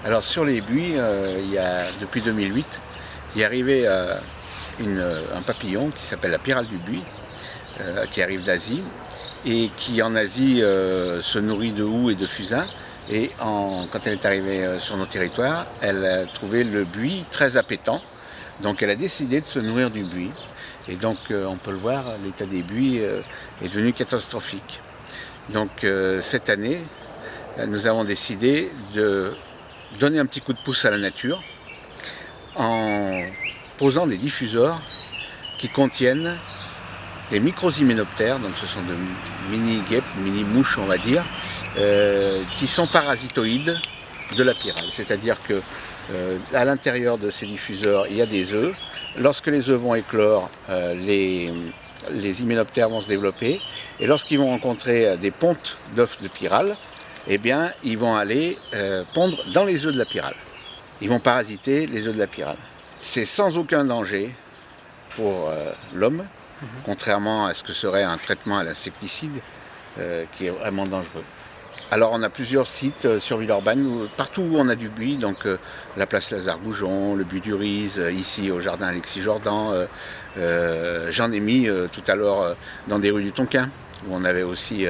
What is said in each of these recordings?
Alors sur les buis, depuis 2008, il est arrivé un papillon qui s'appelle la pyrale du buis, qui arrive d'Asie et qui en Asie se nourrit de houx et de fusain. Et quand elle est arrivée sur nos territoires, elle a trouvé le buis très appétant. Donc elle a décidé de se nourrir du buis. Et donc on peut le voir, l'état des buis est devenu catastrophique. Donc cette année, nous avons décidé de donner un petit coup de pouce à la nature en posant des diffuseurs qui contiennent des micro-hyménoptères, donc ce sont de mini-guêpes, mini-mouches on va dire, qui sont parasitoïdes de la pyrale. C'est-à-dire que à l'intérieur de ces diffuseurs, il y a des œufs. Lorsque les œufs vont éclore, les hyménoptères vont se développer. Et lorsqu'ils vont rencontrer des pontes d'œufs de pyrale, eh bien, ils vont aller pondre dans les œufs de la pyrale. Ils vont parasiter les œufs de la pyrale. C'est sans aucun danger pour l'homme, contrairement à ce que serait un traitement à l'insecticide, qui est vraiment dangereux. Alors on a plusieurs sites sur Villeurbanne, partout où on a du buis, donc la place Lazare-Goujon, le buis du Riz, ici au jardin Alexis Jordan. J'en ai mis tout à l'heure dans des rues du Tonquin, où on avait aussi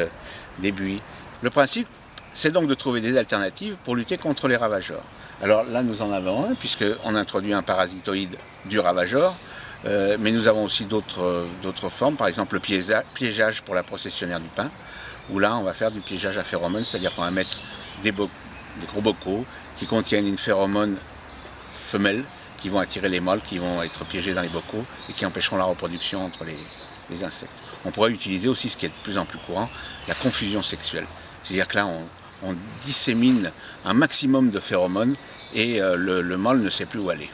des buis. Le principe, c'est donc de trouver des alternatives pour lutter contre les ravageurs. Alors là, nous en avons un, puisqu'on introduit un parasitoïde du ravageur, mais nous avons aussi d'autres formes, par exemple le piégeage pour la processionnaire du pain, où là, on va faire du piégeage à phéromones, c'est-à-dire qu'on va mettre des gros bocaux qui contiennent une phéromone femelle, qui vont attirer les mâles, qui vont être piégés dans les bocaux et qui empêcheront la reproduction entre les insectes. On pourrait utiliser aussi, ce qui est de plus en plus courant, la confusion sexuelle. C'est-à-dire que là, on dissémine un maximum de phéromones et le mâle ne sait plus où aller.